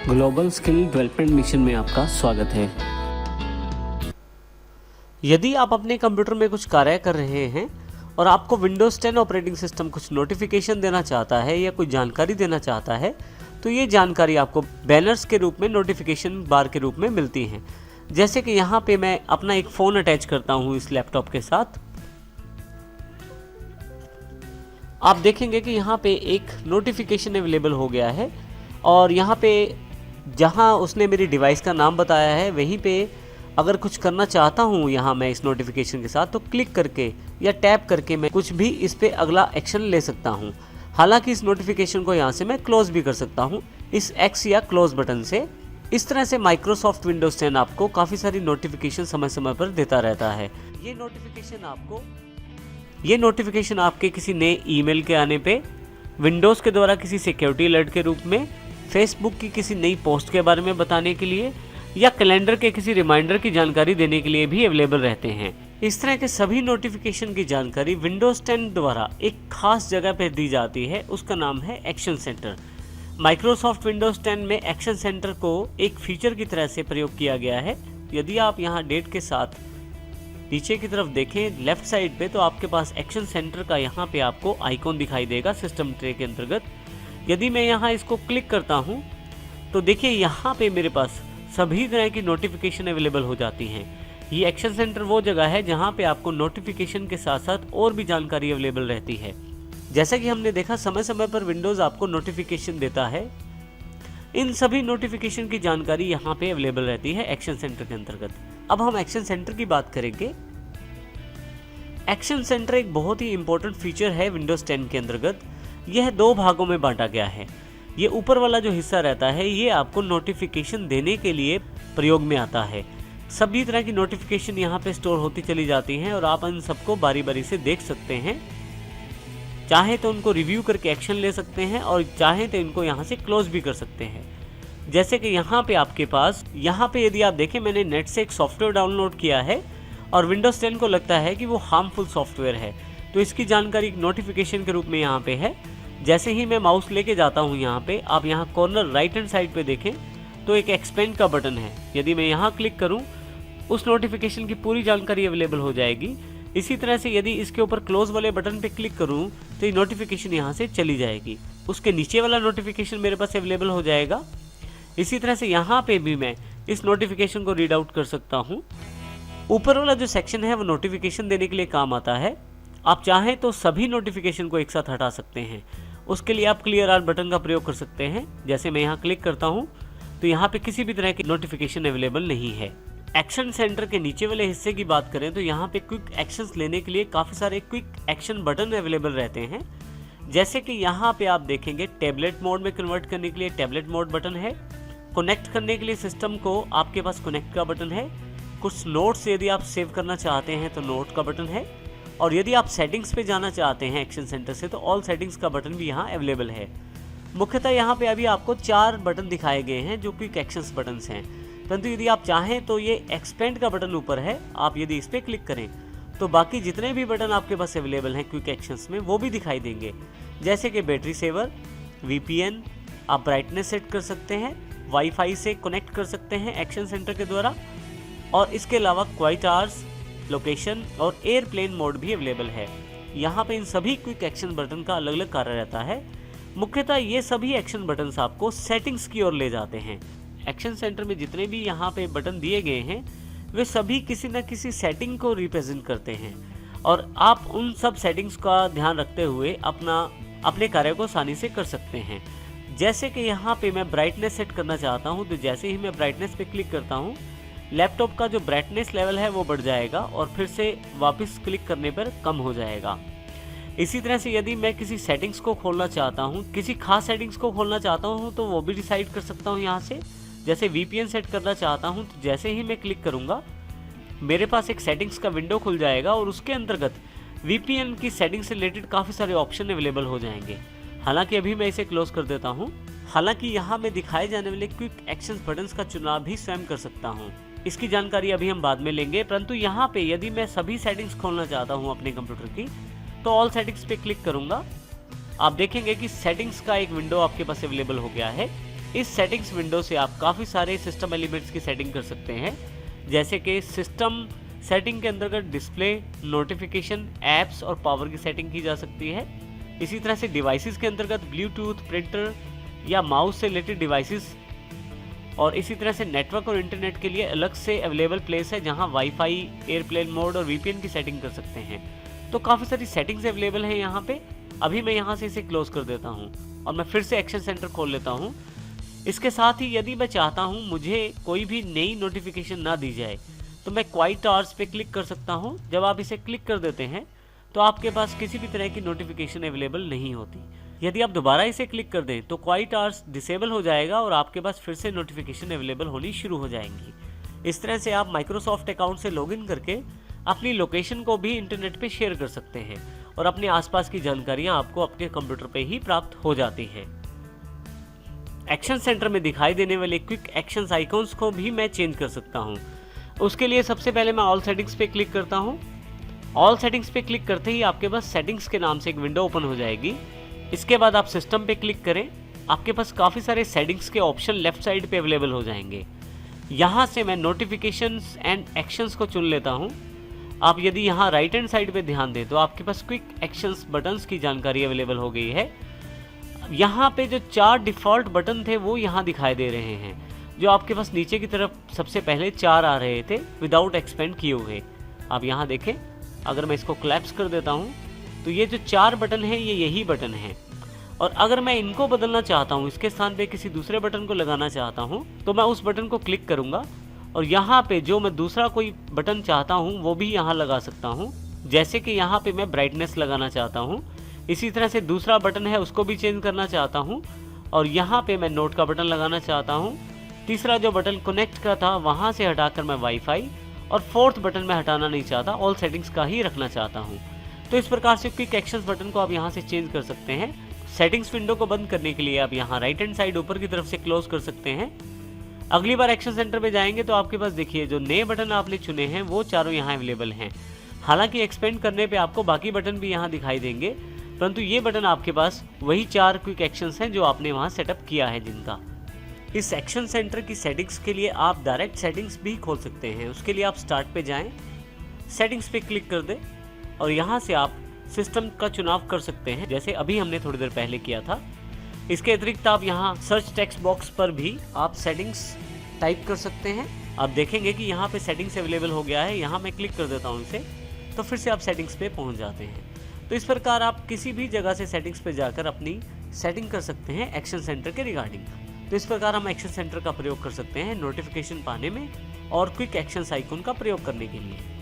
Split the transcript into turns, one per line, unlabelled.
Global skill development mission में आपका स्वागत है। यदि आप अपने कंप्यूटर में कुछ कार्य कर रहे हैं और आपको विंडोज़ 10 ऑपरेटिंग सिस्टम कुछ नोटिफिकेशन देना चाहता है या कोई जानकारी देना चाहता है, तो ये जानकारी आपको बैनर्स के रूप में, नोटिफिकेशन बार के रूप में मिलती हैं। जैसे कि यहाँ पे मैं अपना एक फ़ोन अटैच करता हूँ इस लैपटॉप के साथ। आप देखेंगे कि यहाँ पे एक नोटिफिकेशन अवेलेबल हो गया है और यहाँ पे जहाँ उसने मेरी डिवाइस का नाम बताया है वहीं पे अगर कुछ करना चाहता हूँ यहाँ मैं इस नोटिफिकेशन के साथ, तो क्लिक करके या टैप करके मैं कुछ भी इस पे अगला एक्शन ले सकता हूँ। हालांकि इस नोटिफिकेशन को यहाँ से मैं क्लोज भी कर सकता हूँ इस एक्स या क्लोज बटन से। इस तरह से माइक्रोसॉफ्ट विंडोज 10 आपको काफ़ी सारी नोटिफिकेशन समय समय पर देता रहता है। ये नोटिफिकेशन आपके किसी नए ईमेल के आने पे, विंडोज़ के द्वारा किसी सिक्योरिटी अलर्ट के रूप में, फेसबुक की किसी नई पोस्ट के बारे में बताने के लिए या कैलेंडर के किसी रिमाइंडर की जानकारी देने के लिए भी अवेलेबल रहते हैं। इस तरह के सभी नोटिफिकेशन की जानकारी विंडोज़ 10 द्वारा एक खास जगह पर दी जाती है, उसका नाम है एक्शन सेंटर। माइक्रोसॉफ्ट विंडोज़ 10 में एक्शन सेंटर को एक फीचर की तरह से प्रयोग किया गया है। यदि आप यहाँ डेट के साथ नीचे की तरफ देखें लेफ्ट साइड पे, तो आपके पास एक्शन सेंटर का यहाँ पे आपको आइकॉन दिखाई देगा सिस्टम ट्रे के अंतर्गत। यदि मैं यहाँ इसको क्लिक करता हूँ तो देखिए यहाँ पे मेरे पास सभी तरह की नोटिफिकेशन अवेलेबल हो जाती हैं। ये एक्शन सेंटर वो जगह है जहाँ पे आपको नोटिफिकेशन के साथ साथ और भी जानकारी अवेलेबल रहती है। जैसा कि हमने देखा समय समय पर विंडोज़ आपको नोटिफिकेशन देता है, इन सभी नोटिफिकेशन की जानकारी यहाँ पे अवेलेबल रहती है एक्शन सेंटर के अंतर्गत। अब हम एक्शन सेंटर की बात करेंगे। एक्शन सेंटर एक बहुत ही इंपॉर्टेंट फीचर है विंडोज़ 10 के अंतर्गत। यह दो भागों में बांटा गया है। ये ऊपर वाला जो हिस्सा रहता है ये आपको नोटिफिकेशन देने के लिए प्रयोग में आता है। सभी तरह की नोटिफिकेशन यहाँ पे स्टोर होती चली जाती हैं और आप इन सबको बारी बारी से देख सकते हैं। चाहे तो उनको रिव्यू करके एक्शन ले सकते हैं और चाहे तो इनको यहाँ से क्लोज भी कर सकते हैं। जैसे कि यहाँ पे आपके पास, यहाँ पे यदि आप देखें मैंने नेट से एक सॉफ्टवेयर डाउनलोड किया है और विंडोज़ 10 को लगता है कि वो हार्मफुल सॉफ्टवेयर है, तो इसकी जानकारी नोटिफिकेशन के रूप में यहाँ पे है। जैसे ही मैं माउस लेके जाता हूँ यहाँ पे, आप यहाँ कॉर्नर राइट हैंड साइड पे देखें तो एक एक्सपेंड का बटन है। यदि मैं यहाँ क्लिक करूँ उस नोटिफिकेशन की पूरी जानकारी अवेलेबल हो जाएगी। इसी तरह से यदि इसके ऊपर क्लोज वाले बटन पे क्लिक करूँ तो ये नोटिफिकेशन यहाँ से चली जाएगी, उसके नीचे वाला नोटिफिकेशन मेरे पास अवेलेबल हो जाएगा। इसी तरह से यहाँ पे भी मैं इस नोटिफिकेशन को रीड आउट कर सकता हूँ। ऊपर वाला जो सेक्शन है वो नोटिफिकेशन देने के लिए काम आता है। आप चाहें तो सभी नोटिफिकेशन को एक साथ हटा सकते हैं। उसके लिए आप क्लियर ऑल बटन का प्रयोग कर सकते हैं। जैसे मैं यहाँ क्लिक करता हूँ तो यहाँ पे किसी भी तरह की नोटिफिकेशन अवेलेबल नहीं है। एक्शन सेंटर के नीचे वाले हिस्से की बात करें तो यहाँ पे क्विक एक्शंस लेने के लिए काफ़ी सारे क्विक एक्शन बटन अवेलेबल रहते हैं। जैसे कि यहाँ पे आप देखेंगे टैबलेट मोड में कन्वर्ट करने के लिए टैबलेट मोड बटन है। कनेक्ट करने के लिए सिस्टम को आपके पास कनेक्ट का बटन है। कुछ नोट्स यदि आप सेव करना चाहते हैं तो नोट का बटन है। और यदि आप सेटिंग्स पे जाना चाहते हैं एक्शन सेंटर से तो ऑल सेटिंग्स का बटन भी यहाँ अवेलेबल है। मुख्यतः यहाँ पे अभी आपको 4 बटन दिखाए गए हैं जो क्विक एक्शंस बटन्स हैं, परंतु यदि आप चाहें तो ये एक्सपेंड का बटन ऊपर है, आप यदि इस पर क्लिक करें तो बाकी जितने भी बटन आपके पास अवेलेबल हैं क्विक एक्शंस में वो भी दिखाई देंगे। जैसे कि बैटरी सेवर, VPN, आप ब्राइटनेस सेट कर सकते हैं, वाईफाई से कनेक्ट कर सकते हैं एक्शन सेंटर के द्वारा, और इसके अलावा क्वाइट आवर्स, लोकेशन और एयरप्लेन मोड भी अवेलेबल है। यहाँ पे इन सभी क्विक एक्शन बटन का अलग अलग कार्य रहता है। मुख्यतः ये सभी एक्शन बटन्स आपको सेटिंग्स की ओर ले जाते हैं। एक्शन सेंटर में जितने भी यहाँ पे बटन दिए गए हैं वे सभी किसी न किसी सेटिंग को रिप्रेजेंट करते हैं और आप उन सब सेटिंग्स का ध्यान रखते हुए अपने कार्य को आसानी से कर सकते हैं। जैसे कि यहाँ पे मैं ब्राइटनेस सेट करना चाहता हूँ तो जैसे ही मैं ब्राइटनेस पे क्लिक करता हूँ लैपटॉप का जो ब्राइटनेस लेवल है वो बढ़ जाएगा और फिर से वापस क्लिक करने पर कम हो जाएगा। इसी तरह से यदि मैं किसी सेटिंग्स को खोलना चाहता हूँ, किसी खास सेटिंग्स को खोलना चाहता हूँ तो वो भी डिसाइड कर सकता हूँ यहाँ से। जैसे VPN सेट करना चाहता हूँ तो जैसे ही मैं क्लिक करूँगा मेरे पास एक सेटिंग्स का विंडो खुल जाएगा और उसके अंतर्गत VPN की सेटिंग से रिलेटेड काफ़ी सारे ऑप्शन अवेलेबल हो जाएंगे। हालांकि अभी मैं इसे क्लोज कर देता हूँ। हालांकि यहाँ मैं दिखाए जाने वाले क्विक एक्शन बटन्स का चुनाव भी स्वयं कर सकता हूँ, इसकी जानकारी अभी हम बाद में लेंगे। परंतु यहाँ पे यदि मैं सभी सेटिंग्स खोलना चाहता हूँ अपने कंप्यूटर की तो ऑल सेटिंग्स पे क्लिक करूँगा। आप देखेंगे कि सेटिंग्स का एक विंडो आपके पास अवेलेबल हो गया है। इस सेटिंग्स विंडो से आप काफ़ी सारे सिस्टम एलिमेंट्स की सेटिंग कर सकते हैं, जैसे कि सिस्टम सेटिंग के अंतर्गत डिस्प्ले, नोटिफिकेशन, ऐप्स और पावर की सेटिंग की जा सकती है। इसी तरह से डिवाइसेस के अंतर्गत ब्लूटूथ, प्रिंटर या माउस से रिलेटेड डिवाइसेस, और इसी तरह से नेटवर्क और इंटरनेट के लिए अलग से अवेलेबल प्लेस है जहां वाईफाई, एयरप्लेन मोड और वीपीएन की सेटिंग कर सकते हैं। तो काफ़ी सारी सेटिंग्स अवेलेबल हैं यहाँ पे। अभी मैं यहाँ से इसे क्लोज कर देता हूँ और मैं फिर से एक्शन सेंटर खोल लेता हूँ। इसके साथ ही यदि मैं चाहता हूँ मुझे कोई भी नई नोटिफिकेशन ना दी जाए तो मैं क्वाइट आवर्स पे क्लिक कर सकता हूँ। जब आप इसे क्लिक कर देते हैं तो आपके पास किसी भी तरह की नोटिफिकेशन अवेलेबल नहीं होती। यदि आप दोबारा इसे क्लिक कर दें तो क्वाइट आवर्स डिसेबल हो जाएगा और आपके पास फिर से नोटिफिकेशन अवेलेबल होनी शुरू हो जाएंगी। इस तरह से आप माइक्रोसॉफ्ट अकाउंट से लॉगिन करके अपनी लोकेशन को भी इंटरनेट पे शेयर कर सकते हैं और अपने आसपास की जानकारियां आपको अपने कंप्यूटर पे ही प्राप्त हो जाती हैं। एक्शन सेंटर में दिखाई देने वाले क्विक एक्शंस आइकॉन्स को भी मैं चेंज कर सकता हूं। उसके लिए सबसे पहले मैं ऑल सेटिंग्स पे क्लिक करता हूं। ऑल सेटिंग्स पे क्लिक करते ही आपके पास सेटिंग्स के नाम से एक विंडो ओपन हो जाएगी। इसके बाद आप सिस्टम पे क्लिक करें, आपके पास काफ़ी सारे सेटिंग्स के ऑप्शन लेफ्ट साइड पे अवेलेबल हो जाएंगे। यहाँ से मैं नोटिफिकेशंस एंड एक्शंस को चुन लेता हूँ। आप यदि यहाँ राइट हैंड साइड पे ध्यान दें तो आपके पास क्विक एक्शंस बटन्स की जानकारी अवेलेबल हो गई है। यहाँ पे जो 4 डिफ़ॉल्ट बटन थे वो यहाँ दिखाई दे रहे हैं, जो आपके पास नीचे की तरफ सबसे पहले 4 आ रहे थे विदाउट एक्सपेंड किए हुए। आप यहाँ देखें, अगर मैं इसको क्लैप्स कर देता हूँ तो ये जो 4 बटन हैं ये यही बटन हैं, और अगर मैं इनको बदलना चाहता हूँ, इसके स्थान पे किसी दूसरे बटन को लगाना चाहता हूँ, तो मैं उस बटन को क्लिक करूँगा और यहाँ पे जो मैं दूसरा कोई बटन चाहता हूँ वो भी यहाँ लगा सकता हूँ। जैसे कि यहाँ पे मैं ब्राइटनेस लगाना चाहता हूँ, इसी तरह से दूसरा बटन है उसको भी चेंज करना चाहता हूँ, और यहाँ पे मैं नोट का बटन लगाना चाहता हूँ। तीसरा जो बटन कनेक्ट का था वहाँ से हटाकर मैं वाईफाई, और फोर्थ बटन मैं हटाना नहीं चाहता, ऑल सेटिंग्स का ही रखना चाहता हूँ। तो इस प्रकार से क्विक एक्शंस बटन को आप यहाँ से चेंज कर सकते हैं। सेटिंग्स विंडो को बंद करने के लिए आप यहाँ राइट हैंड साइड ऊपर की तरफ से क्लोज कर सकते हैं। अगली बार एक्शन सेंटर पे जाएंगे तो आपके पास देखिए जो नए बटन आपने चुने हैं वो चारों यहाँ अवेलेबल हैं। हालांकि एक्सपेंड करने पे आपको बाकी बटन भी यहाँ दिखाई देंगे, परंतु ये बटन आपके पास वही 4 क्विक एक्शंस हैं जो आपने वहाँ सेटअप किया है जिनका। इस एक्शन सेंटर की सेटिंग्स के लिए आप डायरेक्ट सेटिंग्स भी खोल सकते हैं। उसके लिए आप स्टार्ट पे जाएं, सेटिंग्स पे क्लिक कर दें और यहाँ से आप सिस्टम का चुनाव कर सकते हैं, जैसे अभी हमने थोड़ी देर पहले किया था। इसके अतिरिक्त आप यहाँ सर्च टेक्स्ट बॉक्स पर भी आप सेटिंग्स टाइप कर सकते हैं। आप देखेंगे कि यहाँ पे सेटिंग्स अवेलेबल हो गया है। यहाँ मैं क्लिक कर देता हूँ इसे, तो फिर से आप सेटिंग्स पे पहुँच जाते हैं। तो इस प्रकार आप किसी भी जगह से सेटिंग्स पे जाकर अपनी सेटिंग कर सकते हैं एक्शन सेंटर के रिगार्डिंग। तो इस प्रकार हम एक्शन सेंटर का प्रयोग कर सकते हैं नोटिफिकेशन पाने में और क्विक एक्शंस आइकन का प्रयोग करने के लिए।